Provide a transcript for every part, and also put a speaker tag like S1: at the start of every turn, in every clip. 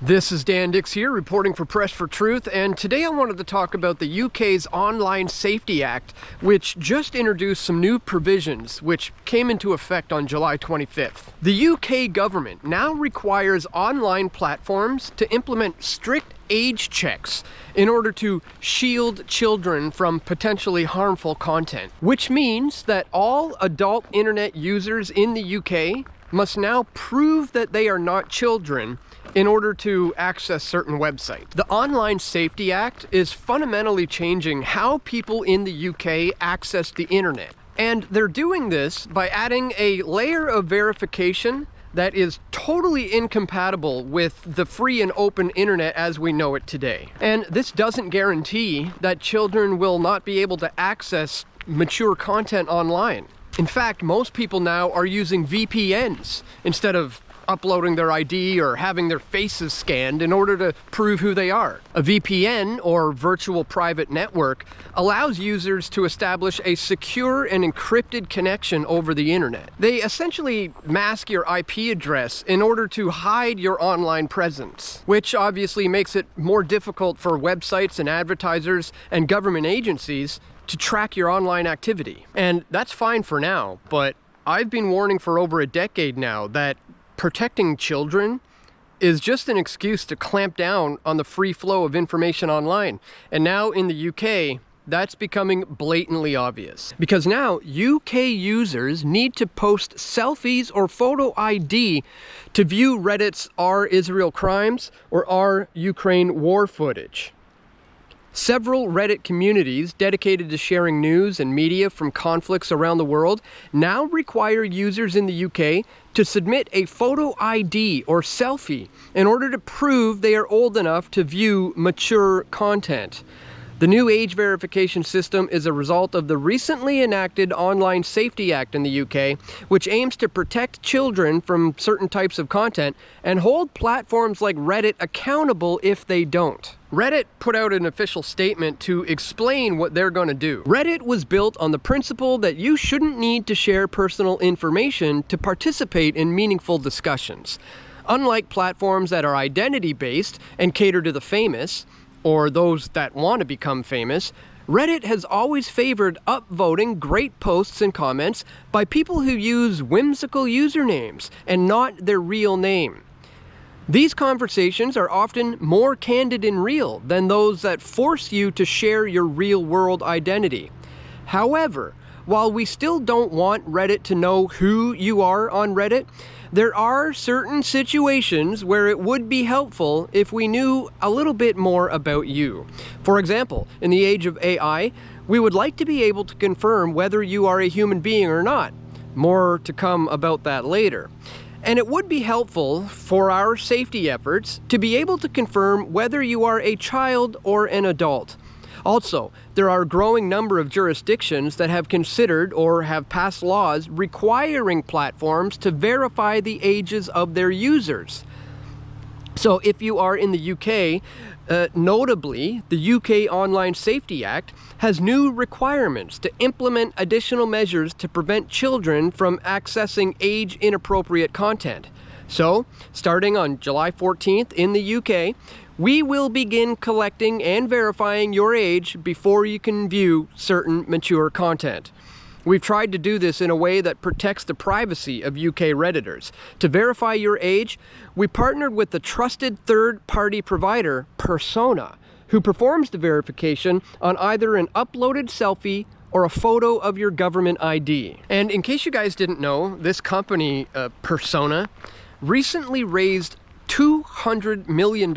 S1: This is Dan Dicks here, reporting for Press for Truth, and today I wanted to talk about the UK's Online Safety Act, which just introduced some new provisions which came into effect on July 25th. The UK government now requires online platforms to implement strict age checks in order to shield children from potentially harmful content, which means that all adult internet users in the UK must now prove that they are not children in order to access certain websites. The Online Safety Act is fundamentally changing how people in the UK access the internet. And they're doing this by adding a layer of verification that is totally incompatible with the free and open internet as we know it today. And this doesn't guarantee that children will not be able to access mature content online. In fact, most people now are using VPNs instead of uploading their ID or having their faces scanned in order to prove who they are. A VPN, or virtual private network, allows users to establish a secure and encrypted connection over the internet. They essentially mask your IP address in order to hide your online presence, which obviously makes it more difficult for websites and advertisers and government agencies to track your online activity. And that's fine for now, but I've been warning for over a decade now that protecting children is just an excuse to clamp down on the free flow of information online. And now in the UK, that's becoming blatantly obvious. Because now UK users need to post selfies or photo ID to view Reddit's IsraelCrimes or UkraineWarFootage. Several Reddit communities dedicated to sharing news and media from conflicts around the world now require users in the UK to submit a photo ID or selfie in order to prove they are old enough to view mature content. The new age verification system is a result of the recently enacted Online Safety Act in the UK, which aims to protect children from certain types of content and hold platforms like Reddit accountable if they don't. Reddit put out an official statement to explain what they're going to do. Reddit was built on the principle that you shouldn't need to share personal information to participate in meaningful discussions. Unlike platforms that are identity-based and cater to the famous, or those that want to become famous, Reddit has always favored upvoting great posts and comments by people who use whimsical usernames and not their real name. These conversations are often more candid and real than those that force you to share your real-world identity. However, while we still don't want Reddit to know who you are on Reddit, there are certain situations where it would be helpful if we knew a little bit more about you. For example, in the age of AI, we would like to be able to confirm whether you are a human being or not. More to come about that later. And it would be helpful for our safety efforts to be able to confirm whether you are a child or an adult. Also, there are a growing number of jurisdictions that have considered or have passed laws requiring platforms to verify the ages of their users. So if you are in the UK, notably, the UK Online Safety Act has new requirements to implement additional measures to prevent children from accessing age-inappropriate content. So, starting on July 14th in the UK, we will begin collecting and verifying your age before you can view certain mature content. We've tried to do this in a way that protects the privacy of UK Redditors. To verify your age, we partnered with the trusted third-party provider, Persona, who performs the verification on either an uploaded selfie or a photo of your government ID. And in case you guys didn't know, this company, Persona, recently raised $200 million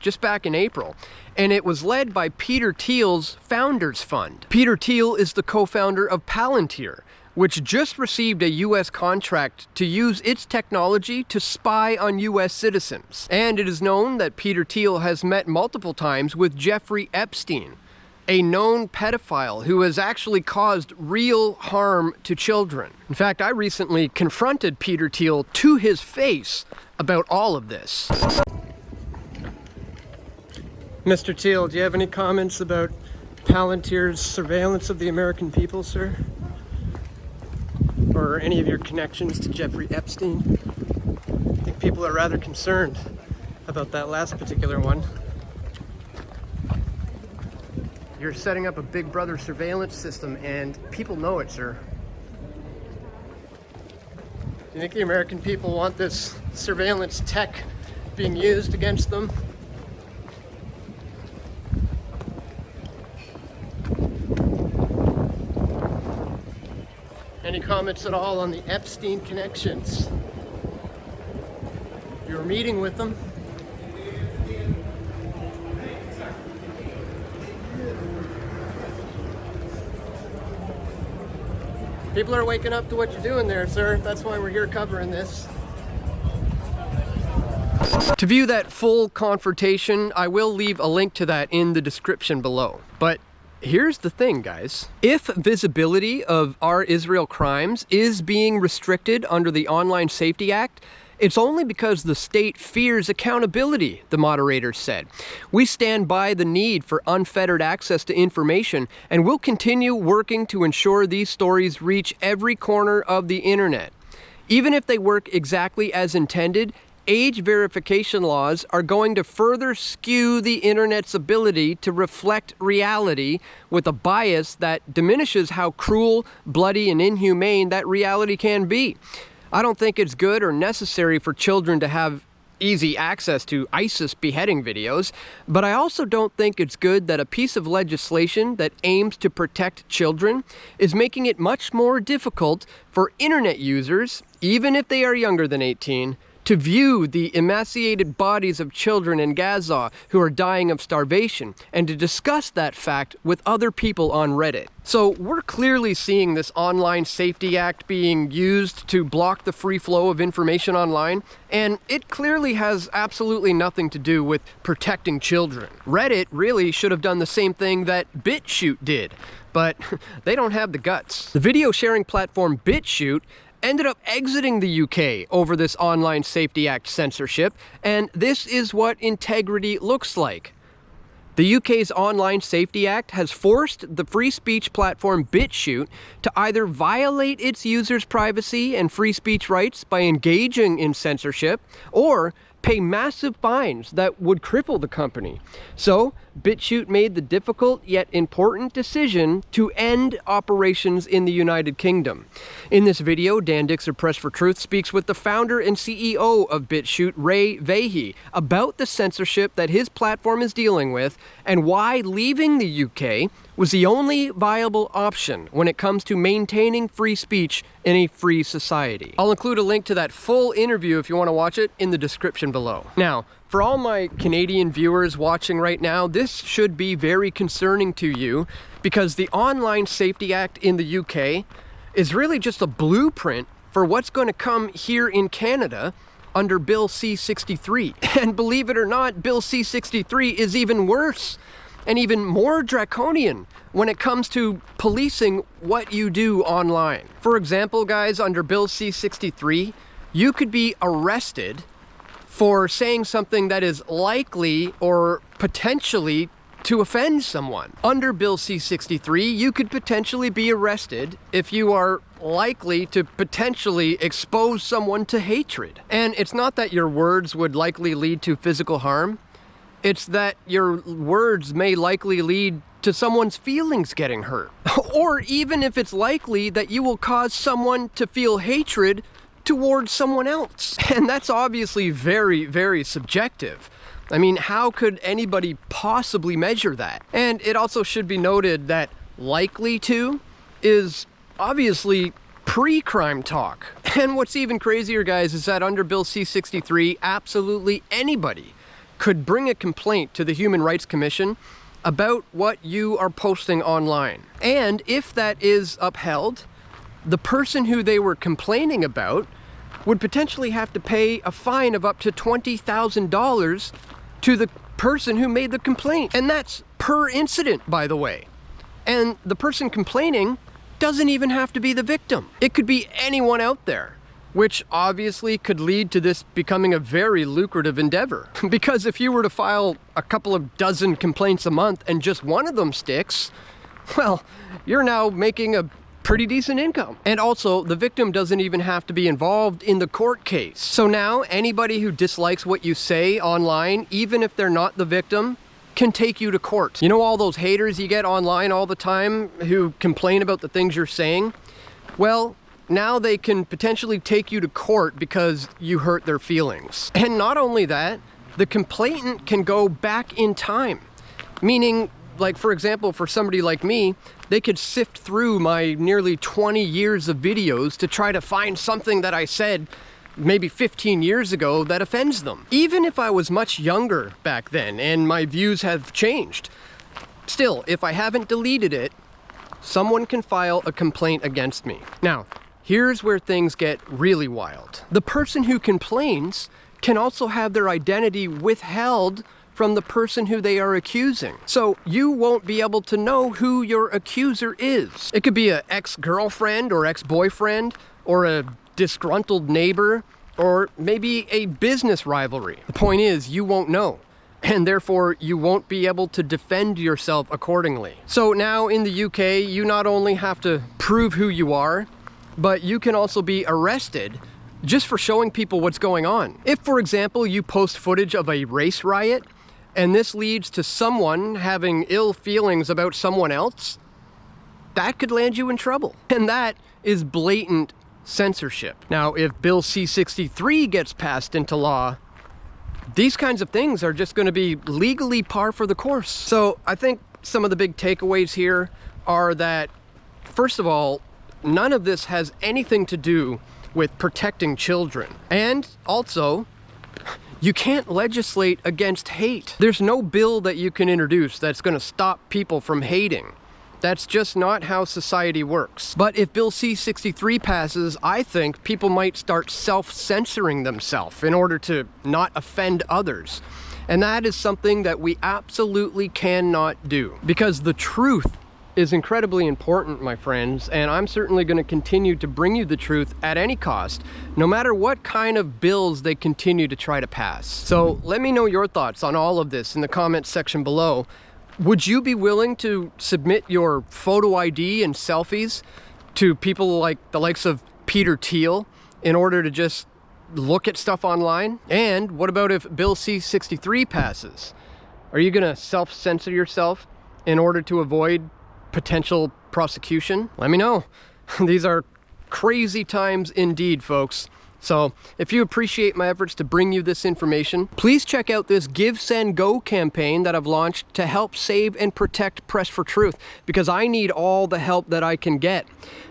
S1: just back in April, and it was led by Peter Thiel's Founders Fund. Peter Thiel is the co-founder of Palantir, which just received a US contract to use its technology to spy on US citizens. And it is known that Peter Thiel has met multiple times with Jeffrey Epstein, a known pedophile who has actually caused real harm to children. In fact, I recently confronted Peter Thiel to his face about all of this. Mr. Thiel, do you have any comments about Palantir's surveillance of the American people, sir? Or any of your connections to Jeffrey Epstein? I think people are rather concerned about that last particular one. You're setting up a Big Brother surveillance system, and people know it, sir. Do you think the American people want this surveillance tech being used against them? Any comments at all on the Epstein connections? You were meeting with them. People are waking up to what you're doing there, sir. That's why we're here covering this. To view that full confrontation, I will leave a link to that in the description below. But here's the thing, guys. If visibility of our Israel crimes is being restricted under the Online Safety Act, it's only because the state fears accountability, the moderator said. We stand by the need for unfettered access to information, and we'll continue working to ensure these stories reach every corner of the internet. Even if they work exactly as intended, age verification laws are going to further skew the internet's ability to reflect reality with a bias that diminishes how cruel, bloody, and inhumane that reality can be. I don't think it's good or necessary for children to have easy access to ISIS beheading videos, but I also don't think it's good that a piece of legislation that aims to protect children is making it much more difficult for internet users, even if they are younger than 18, to view the emaciated bodies of children in Gaza who are dying of starvation, and to discuss that fact with other people on Reddit. So we're clearly seeing this Online Safety Act being used to block the free flow of information online, and it clearly has absolutely nothing to do with protecting children. Reddit really should have done the same thing that BitChute did, but they don't have the guts. The video sharing platform BitChute ended up exiting the UK over this Online Safety Act censorship, and this is what integrity looks like. The UK's Online Safety Act has forced the free speech platform BitChute to either violate its users' privacy and free speech rights by engaging in censorship, or pay massive fines that would cripple the company. So, BitChute made the difficult yet important decision to end operations in the United Kingdom. In this video, Dan Dicks of Press for Truth speaks with the founder and CEO of BitChute, Ray Vahey, about the censorship that his platform is dealing with and why leaving the UK was the only viable option when it comes to maintaining free speech in a free society. I'll include a link to that full interview if you want to watch it in the description below. Now, for all my Canadian viewers watching right now, this should be very concerning to you because the Online Safety Act in the UK is really just a blueprint for what's going to come here in Canada under Bill C-63. And believe it or not, Bill C-63 is even worse and even more draconian when it comes to policing what you do online. For example, guys, under Bill C-63, you could be arrested for saying something that is likely or potentially to offend someone. Under Bill C-63, you could potentially be arrested if you are likely to potentially expose someone to hatred. And it's not that your words would likely lead to physical harm, it's that your words may likely lead to someone's feelings getting hurt. Or even if it's likely that you will cause someone to feel hatred towards someone else. And that's obviously very, very subjective. I mean, how could anybody possibly measure that? And it also should be noted that likely to is obviously pre-crime talk. And what's even crazier, guys, is that under Bill C-63, absolutely anybody could bring a complaint to the Human Rights Commission about what you are posting online. And if that is upheld, the person who they were complaining about would potentially have to pay a fine of up to $20,000 to the person who made the complaint. And that's per incident, by the way. And the person complaining doesn't even have to be the victim. It could be anyone out there, which obviously could lead to this becoming a very lucrative endeavor. Because if you were to file a couple of dozen complaints a month and just one of them sticks, well, you're now making a pretty decent income. And also, the victim doesn't even have to be involved in the court case. So now, anybody who dislikes what you say online, even if they're not the victim, can take you to court. You know all those haters you get online all the time who complain about the things you're saying? Well, now they can potentially take you to court because you hurt their feelings. And not only that, the complainant can go back in time. Meaning, like for example, for somebody like me, they could sift through my nearly 20 years of videos to try to find something that I said maybe 15 years ago that offends them. Even if I was much younger back then and my views have changed, still, if I haven't deleted it, someone can file a complaint against me. Now, here's where things get really wild. The person who complains can also have their identity withheld from the person who they are accusing. So you won't be able to know who your accuser is. It could be an ex-girlfriend or ex-boyfriend or a disgruntled neighbor or maybe a business rivalry. The point is, you won't know, and therefore you won't be able to defend yourself accordingly. So now in the UK, you not only have to prove who you are, but you can also be arrested just for showing people what's going on. If, for example, you post footage of a race riot, and this leads to someone having ill feelings about someone else, that could land you in trouble. And that is blatant censorship. Now, if Bill C-63 gets passed into law, these kinds of things are just going to be legally par for the course. So I think some of the big takeaways here are that, first of all, none of this has anything to do with protecting children. And also, you can't legislate against hate. There's no bill that you can introduce that's going to stop people from hating. That's just not how society works. But if Bill C-63 passes, I think people might start self-censoring themselves in order to not offend others. And that is something that we absolutely cannot do. Because the truth is incredibly important, my friends, and I'm certainly going to continue to bring you the truth at any cost, no matter what kind of bills they continue to try to pass. So let me know your thoughts on all of this in the comments section below. Would you be willing to submit your photo ID and selfies to people like the likes of Peter Thiel in order to just look at stuff online? And what about if Bill C-63 passes? Are you going to self-censor yourself in order to avoid potential prosecution? Let me know. These are crazy times indeed, folks. So if you appreciate my efforts to bring you this information, please check out this Give, Send, Go campaign that I've launched to help save and protect Press for Truth, because I need all the help that I can get.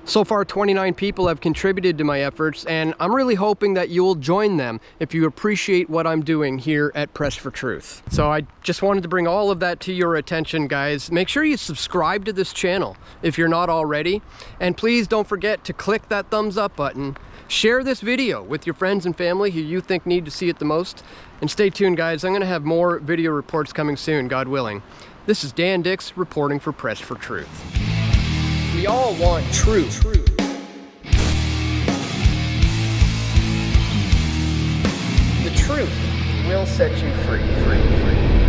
S1: So far, 29 people have contributed to my efforts, and I'm really hoping that you'll join them if you appreciate what I'm doing here at Press for Truth. So I just wanted to bring all of that to your attention, guys. Make sure you subscribe to this channel if you're not already, and please don't forget to click that thumbs up button. Share this video with your friends and family who you think need to see it the most. And stay tuned, guys. I'm going to have more video reports coming soon, God willing. This is Dan Dicks reporting for Press for Truth. We all want truth. The truth will set you free.